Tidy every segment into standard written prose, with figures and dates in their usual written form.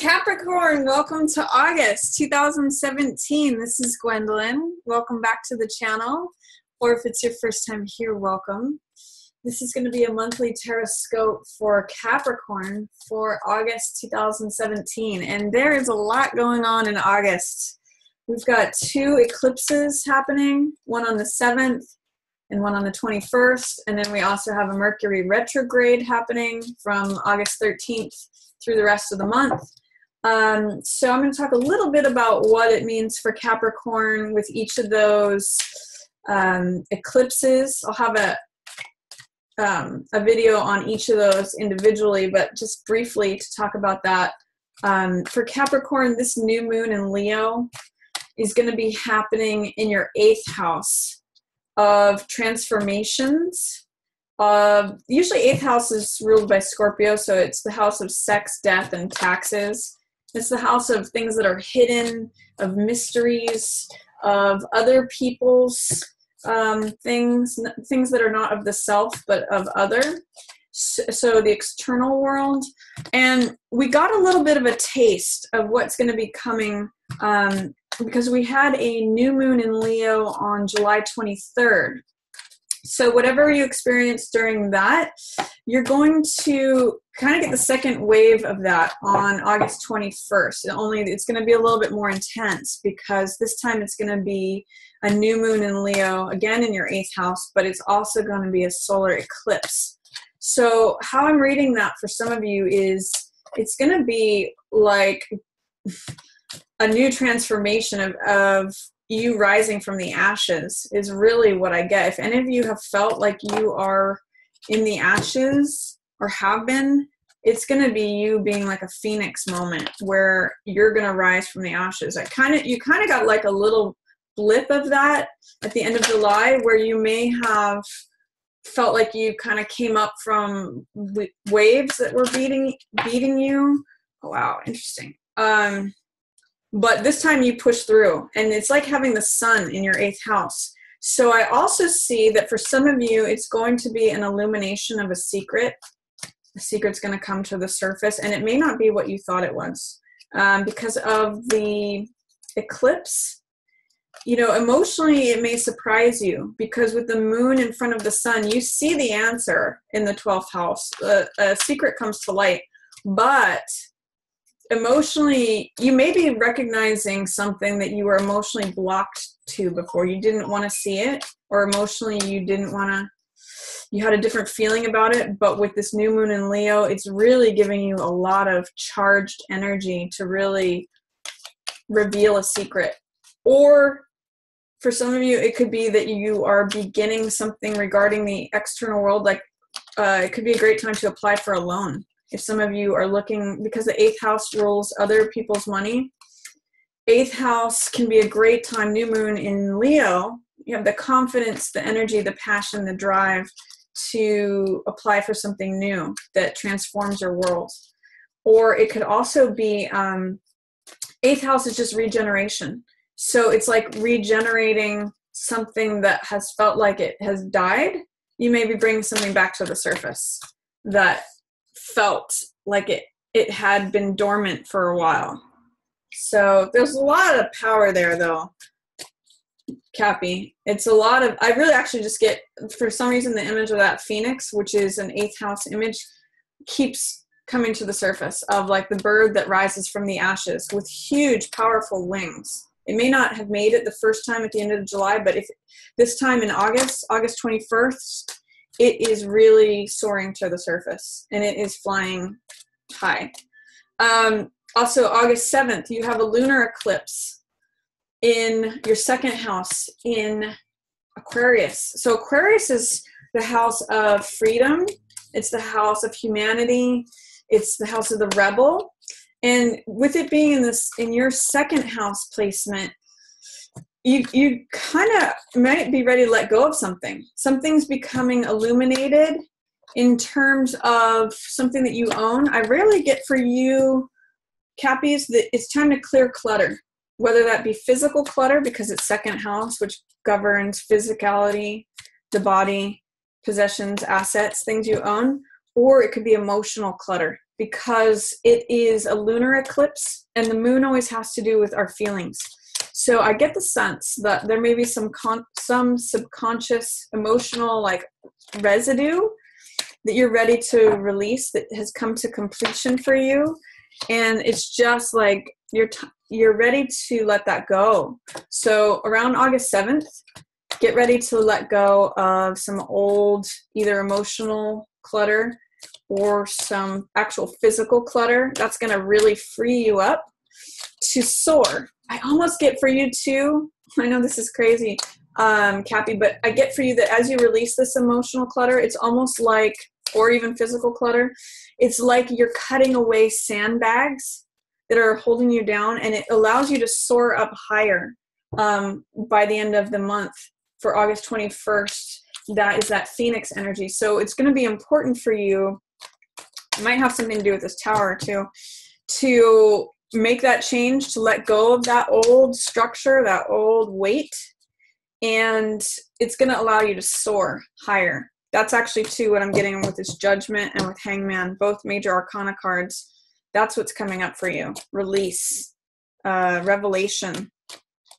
Capricorn, welcome to August 2017. This is Gwendolyn. Welcome back to the channel, or if it's your first time here, welcome. This is going to be a monthly Tarotscope for Capricorn for August 2017, and there is a lot going on in August. We've got two eclipses happening, one on the 7th and one on the 21st, and then we also have a Mercury retrograde happening from August 13th through the rest of the month. So I'm going to talk a little bit about what it means for Capricorn with each of those eclipses. I'll have a video on each of those individually, but just briefly to talk about that. For Capricorn, this new moon in Leo is going to be happening in your 8th house of transformations. Usually 8th house is ruled by Scorpio, so it's the house of sex, death, and taxes. It's the house of things that are hidden, of mysteries, of other people's things that are not of the self, but of other. So the external world. And we got a little bit of a taste of what's going to be coming because we had a new moon in Leo on July 23rd. So whatever you experience during that, you're going to kind of get the second wave of that on August 21st. It's going to be a little bit more intense because this time it's going to be a new moon in Leo, again in your 8th house, but it's also going to be a solar eclipse. So how I'm reading that for some of you is it's going to be like a new transformation of you rising from the ashes is really what I get. If any of you have felt like you are in the ashes or have been, it's going to be you being like a phoenix moment where you're going to rise from the ashes. You kind of got like a little blip of that at the end of July where you may have felt like you kind of came up from waves that were beating you. Oh, wow, interesting. But this time you push through, and it's like having the sun in your 8th house. So I also see that for some of you, it's going to be an illumination of a secret. The secret's going to come to the surface, and it may not be what you thought it was. Because of the eclipse, emotionally it may surprise you, because with the moon in front of the sun, you see the answer in the 12th house. A secret comes to light, but emotionally, you may be recognizing something that you were emotionally blocked to before. You didn't want to see it, or emotionally you had a different feeling about it. But with this new moon in Leo, it's really giving you a lot of charged energy to really reveal a secret. Or for some of you, it could be that you are beginning something regarding the external world. Like it could be a great time to apply for a loan. If some of you are looking, because the 8th house rules other people's money, 8th house can be a great time. New moon in Leo, you have the confidence, the energy, the passion, the drive to apply for something new that transforms your world. Or it could also be 8th house is just regeneration. So it's like regenerating something that has felt like it has died. You may be bringing something back to the surface that felt like it had been dormant for a while. So there's a lot of power there, though, Cappy. It's a lot of, I really actually just get, for some reason, the image of that phoenix, which is an 8th house image, keeps coming to the surface of like the bird that rises from the ashes with huge, powerful wings. It may not have made it the first time at the end of July, but if this time in August 21st, it is really soaring to the surface, and it is flying high. Also, August 7th, you have a lunar eclipse in your 2nd house in Aquarius. So Aquarius is the house of freedom. It's the house of humanity. It's the house of the rebel. And with it being in your 2nd house placement, you kind of might be ready to let go of something. Something's becoming illuminated in terms of something that you own. I rarely get for you, Cappies, that it's time to clear clutter, whether that be physical clutter because it's 2nd house, which governs physicality, the body, possessions, assets, things you own, or it could be emotional clutter. because it is a lunar eclipse, and the moon always has to do with our feelings. So I get the sense that there may be some subconscious emotional like residue that you're ready to release that has come to completion for you, and it's just like you're ready to let that go. So around August 7th, get ready to let go of some old either emotional clutter or some actual physical clutter. That's going to really free you up to soar. I almost get for you too, I know this is crazy, Cappy, but I get for you that as you release this emotional clutter, it's almost like, or even physical clutter, it's like you're cutting away sandbags that are holding you down, and it allows you to soar up higher by the end of the month. For August 21st, that is that Phoenix energy. So it's going to be important for you, it might have something to do with this tower too, to make that change, to let go of that old structure, that old weight, and it's going to allow you to soar higher. That's actually too what I'm getting with this Judgment and with Hangman, both major arcana cards. That's what's coming up for you. Release, revelation.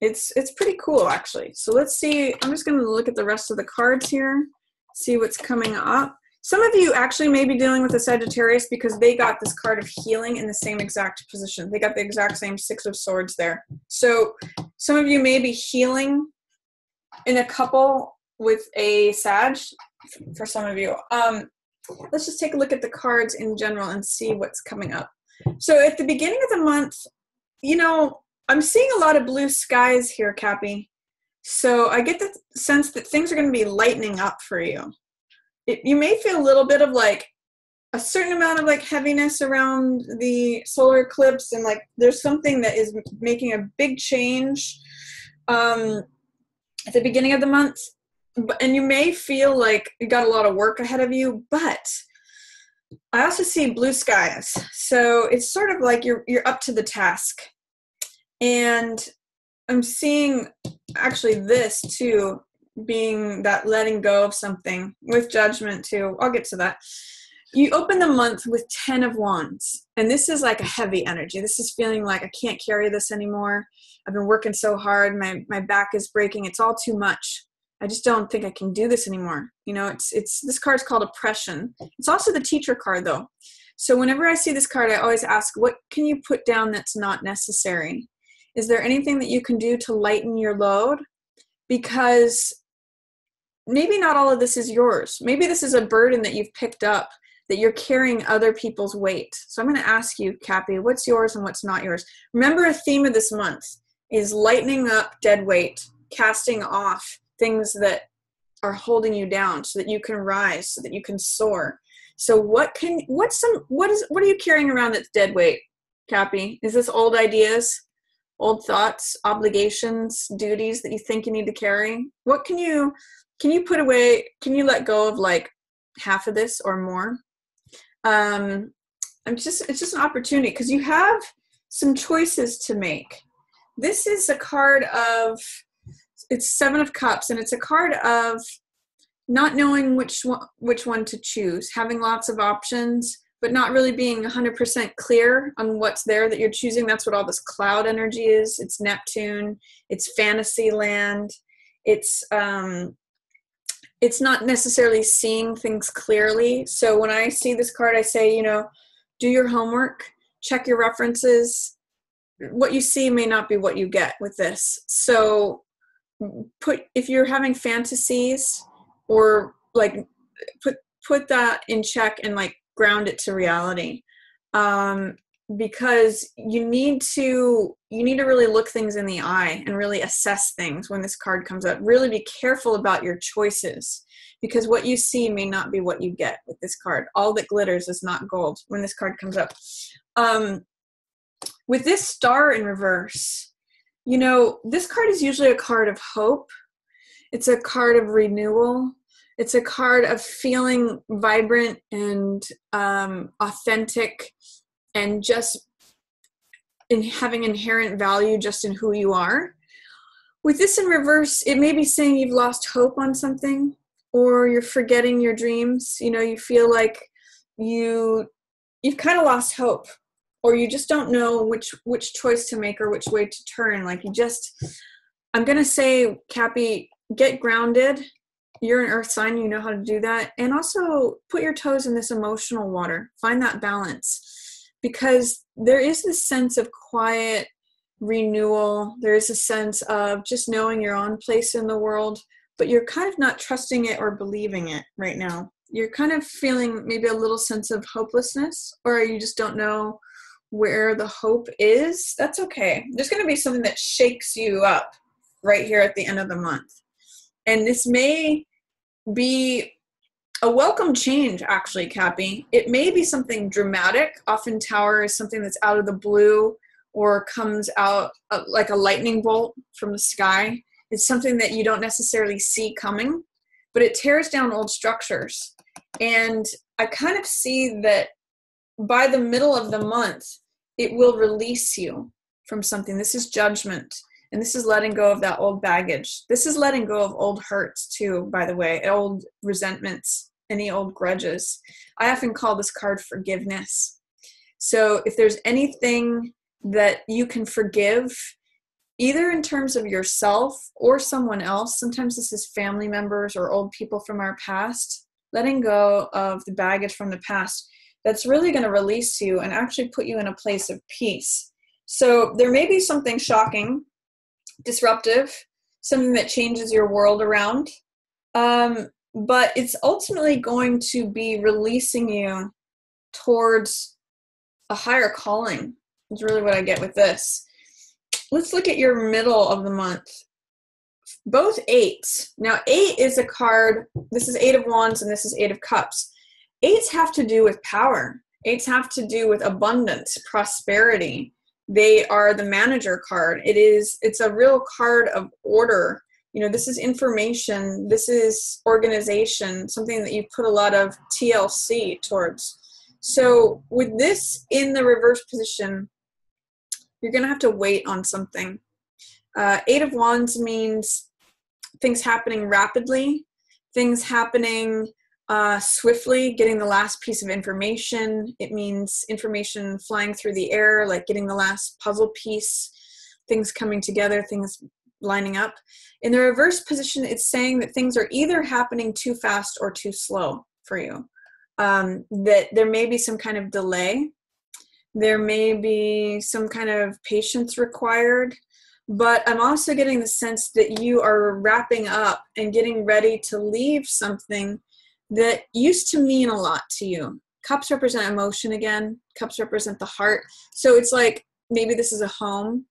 It's pretty cool, actually. So let's see. I'm just going to look at the rest of the cards here, see what's coming up. Some of you actually may be dealing with a Sagittarius because they got this card of healing in the same exact position. They got the exact same Six of Swords there. So some of you may be healing in a couple with a Sag, for some of you. Let's just take a look at the cards in general and see what's coming up. So at the beginning of the month, you know, I'm seeing a lot of blue skies here, Cappy. So I get the sense that things are going to be lightening up for you. You may feel a little bit of like a certain amount of like heaviness around the solar eclipse, and like there's something that is making a big change at the beginning of the month. And you may feel like you got a lot of work ahead of you, but I also see blue skies. So it's sort of like you're up to the task. And I'm seeing actually this too, being that letting go of something with Judgment too. I'll get to that. You open the month with 10 of Wands, and this is like a heavy energy. This is feeling like I can't carry this anymore. I've been working so hard. My back is breaking. It's all too much. I just don't think I can do this anymore. You know, it's this card's called Oppression. It's also the Teacher card though. So whenever I see this card, I always ask, what can you put down that's not necessary? Is there anything that you can do to lighten your load? Because maybe not all of this is yours. Maybe this is a burden that you've picked up, that you're carrying other people's weight. So I'm going to ask you, Cappy, what's yours and what's not yours? Remember, a theme of this month is lightening up dead weight, casting off things that are holding you down so that you can rise, so that you can soar. So what are you carrying around that's dead weight, Cappy? Is this old ideas, old thoughts, obligations, duties that you think you need to carry? What can you put away? Can you let go of like half of this or more? It's just an opportunity because you have some choices to make. This is a card of, it's Seven of Cups, and it's a card of not knowing which one to choose, having lots of options, but not really being 100% clear on what's there that you're choosing. That's what all this cloud energy is. It's Neptune. It's fantasy land. It's not necessarily seeing things clearly. So when I see this card, I say, you know, do your homework, check your references. What you see may not be what you get with this. So if you're having fantasies, or like put that in check and like ground it to reality, because you need to really look things in the eye and really assess things when this card comes up. Really be careful about your choices, because what you see may not be what you get with this card. All that glitters is not gold when this card comes up. With this star in reverse, you know, this card is usually a card of hope. It's a card of renewal. It's a card of feeling vibrant and authentic, and just in having inherent value just in who you are. With this in reverse, it may be saying you've lost hope on something, or you're forgetting your dreams. You know, you feel like you you've kind of lost hope, or you just don't know which choice to make or which way to turn. Like I'm going to say, Cappy, get grounded. You're an earth sign, you know how to do that. And also put your toes in this emotional water. Find that balance, because there is this sense of quiet renewal. There is a sense of just knowing your own place in the world, but you're kind of not trusting it or believing it right now. You're kind of feeling maybe a little sense of hopelessness, or you just don't know where the hope is. That's okay. There's going to be something that shakes you up right here at the end of the month. And this may be a welcome change, actually, Cappy. It may be something dramatic. Often Tower is something that's out of the blue or comes out like a lightning bolt from the sky. It's something that you don't necessarily see coming, but it tears down old structures. And I kind of see that by the middle of the month, it will release you from something. This is judgment. And this is letting go of that old baggage. This is letting go of old hurts too, by the way, old resentments, any old grudges. I often call this card forgiveness. So if there's anything that you can forgive, either in terms of yourself or someone else, sometimes this is family members or old people from our past, letting go of the baggage from the past, that's really going to release you and actually put you in a place of peace. So there may be something shocking, disruptive, something that changes your world around, but it's ultimately going to be releasing you towards a higher calling. Is really what I get with this. Let's look at your middle of the month. Both eights. Now 8 is a card, this is 8 of Wands and this is 8 of Cups. 8s have to do with power. 8s have to do with abundance, prosperity. They are the manager card. It's a real card of order. You know, this is information. This is organization, something that you put a lot of TLC towards. So with this in the reverse position, you're going to have to wait on something. 8 of Wands means things happening rapidly, things happening swiftly, getting the last piece of information. It means information flying through the air, like getting the last puzzle piece, things coming together, things lining up. In the reverse position, it's saying that things are either happening too fast or too slow for you. That there may be some kind of delay. There may be some kind of patience required. But I'm also getting the sense that you are wrapping up and getting ready to leave something that used to mean a lot to you. Cups represent emotion again. Cups represent the heart. So it's like maybe this is a home,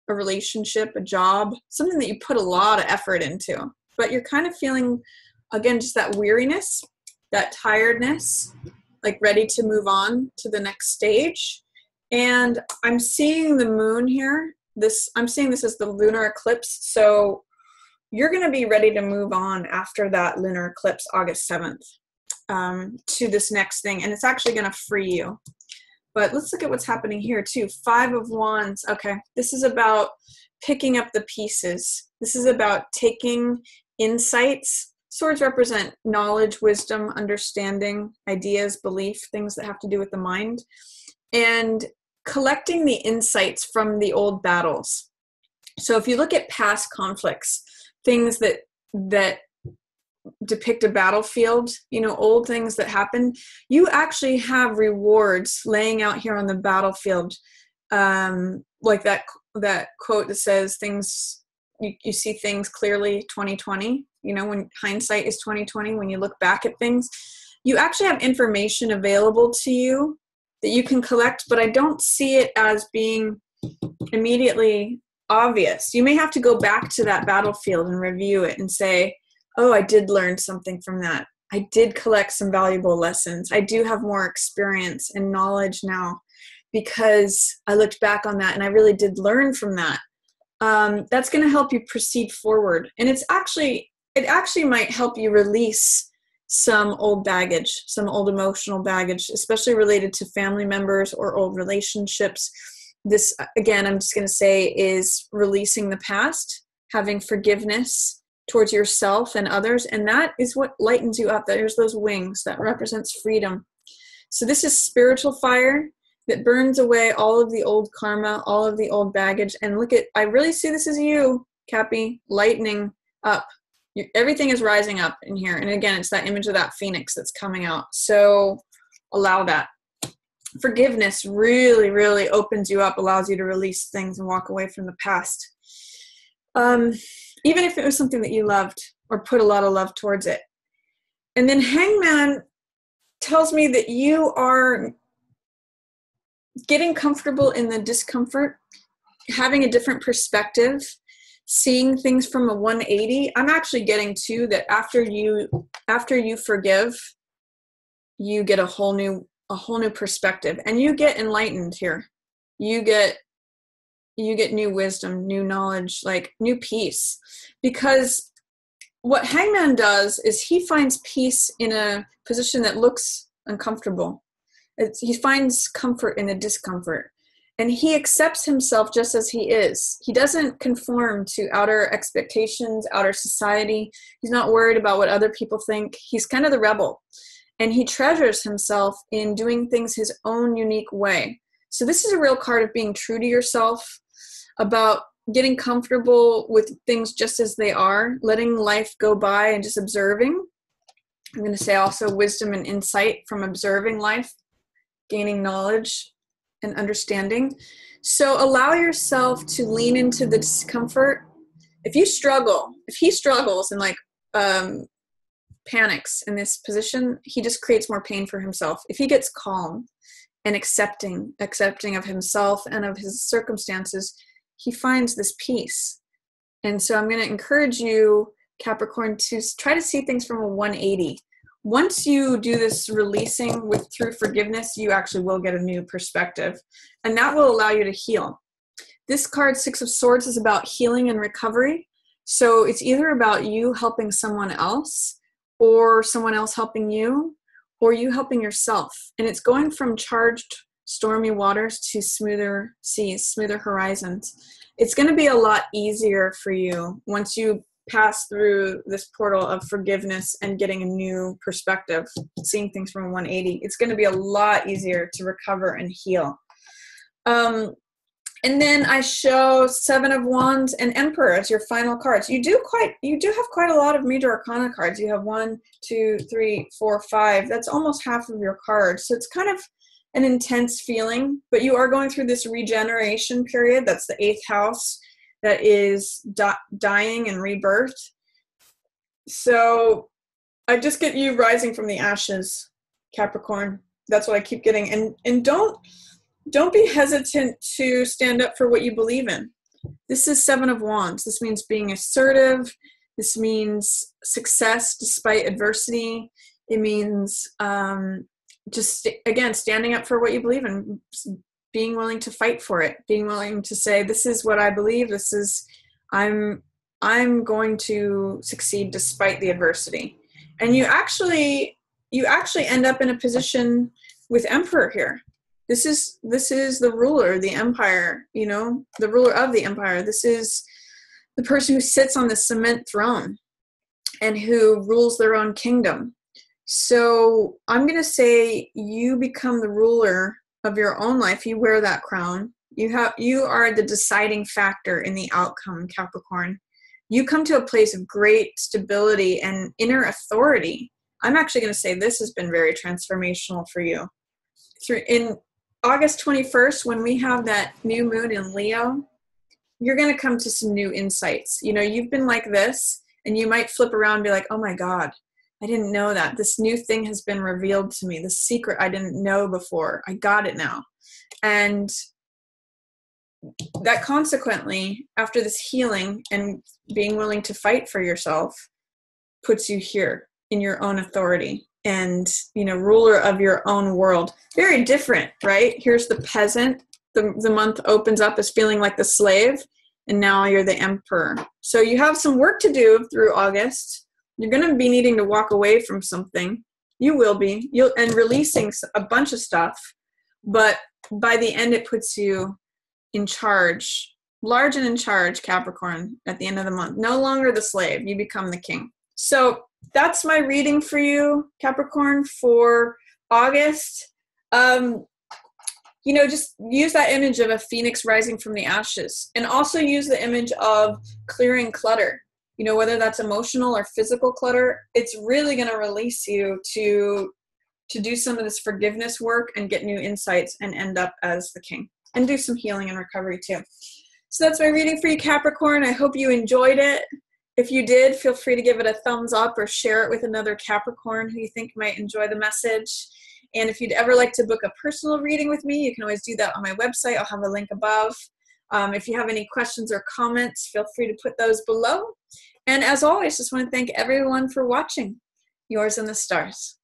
a relationship, a job, something that you put a lot of effort into. But you're kind of feeling, again, just that weariness, that tiredness, like ready to move on to the next stage. And I'm seeing the moon here. I'm seeing this as the lunar eclipse. So you're going to be ready to move on after that lunar eclipse, August 7th, to this next thing. And it's actually going to free you. But let's look at what's happening here too. 5 of Wands. Okay. This is about picking up the pieces. This is about taking insights. Swords represent knowledge, wisdom, understanding, ideas, belief, things that have to do with the mind. And collecting the insights from the old battles. So if you look at past conflicts, things that depict a battlefield, you know, old things that happen, you actually have rewards laying out here on the battlefield. Like that quote that says things, you see things clearly 2020, you know, when hindsight is 2020, when you look back at things, you actually have information available to you that you can collect, but I don't see it as being immediately obvious. You may have to go back to that battlefield and review it and say, oh, I did learn something from that. I did collect some valuable lessons. I do have more experience and knowledge now because I looked back on that and I really did learn from that. That's going to help you proceed forward. And it actually might help you release some old baggage, some old emotional baggage, especially related to family members or old relationships. This, again, I'm just going to say is releasing the past, having forgiveness towards yourself and others. And that is what lightens you up. There's those wings that represents freedom. So this is spiritual fire that burns away all of the old karma, all of the old baggage. And look at, I really see this as you, Cappy, lightening up. Everything is rising up in here. And again, it's that image of that phoenix that's coming out. So allow that. Forgiveness really, really opens you up, allows you to release things and walk away from the past. Even if it was something that you loved or put a lot of love towards it. And then Hangman tells me that you are getting comfortable in the discomfort, having a different perspective, seeing things from a 180. I'm actually getting to that after you forgive, you get a whole new perspective, and you get enlightened here. You get new wisdom, new knowledge, like new peace. Because what Hangman does is he finds peace in a position that looks uncomfortable. He finds comfort in the discomfort. And he accepts himself just as he is. He doesn't conform to outer expectations, outer society. He's not worried about what other people think. He's kind of the rebel. And he treasures himself in doing things his own unique way. So this is a real card of being true to yourself, about getting comfortable with things just as they are, letting life go by and just observing. I'm going to say also wisdom and insight from observing life, gaining knowledge and understanding. So allow yourself to lean into the discomfort. If he struggles and like panics in this position, he just creates more pain for himself. If he gets calm and accepting of himself and of his circumstances, he finds this peace. And so I'm going to encourage you, Capricorn, to try to see things from a 180. Once you do this releasing through forgiveness, you actually will get a new perspective, and that will allow you to heal. This card, Six of Swords, is about healing and recovery. So it's either about you helping someone else, or someone else helping you, or you helping yourself. And it's going from charged, stormy waters to smoother seas, smoother horizons. It's going to be a lot easier for you once you pass through this portal of forgiveness and getting a new perspective, seeing things from 180. It's going to be a lot easier to recover and heal. And then I show Seven of Wands and Emperor as your final cards. You do have quite a lot of major arcana cards. You have 1, 2, 3, 4, 5. That's almost half of your cards. So it's kind of an intense feeling, but you are going through this regeneration period. That's the 8th house. That is dying and rebirth. So I just get you rising from the ashes, Capricorn. That's what I keep getting. And don't be hesitant to stand up for what you believe in. This is Seven of Wands. This means being assertive. This means success despite adversity. It means again, standing up for what you believe in, being willing to fight for it, being willing to say, this is what I believe. I'm going to succeed despite the adversity. And you actually end up in a position with Emperor here. This is the ruler, the empire, the ruler of the empire. This is the person who sits on the cement throne and who rules their own kingdom. So I'm going to say you become the ruler of your own life. You wear that crown. You are the deciding factor in the outcome, Capricorn. You come to a place of great stability and inner authority. I'm actually going to say this has been very transformational for you. In August 21st, when we have that new moon in Leo, you're going to come to some new insights. You've been like this, and you might flip around and be like, oh my God, I didn't know that. This new thing has been revealed to me. The secret I didn't know before. I got it now. And that consequently, after this healing and being willing to fight for yourself, puts you here in your own authority and, ruler of your own world. Very different, right? Here's the peasant. The month opens up as feeling like the slave, and now you're the emperor. So you have some work to do through August. You're going to be needing to walk away from something. You will be. And releasing a bunch of stuff. But by the end, it puts you in charge, large and in charge, Capricorn, at the end of the month. No longer the slave. You become the king. So that's my reading for you, Capricorn, for August. You know, just use that image of a phoenix rising from the ashes, and also use the image of clearing clutter. You know, whether that's emotional or physical clutter, it's really going to release you to do some of this forgiveness work and get new insights and end up as the king, and do some healing and recovery too. So that's my reading for you, Capricorn. I hope you enjoyed it. If you did, feel free to give it a thumbs up or share it with another Capricorn who you think might enjoy the message. And if you'd ever like to book a personal reading with me, you can always do that on my website. I'll have a link above. If you have any questions or comments, feel free to put those below. And as always, just want to thank everyone for watching. Yours in the stars.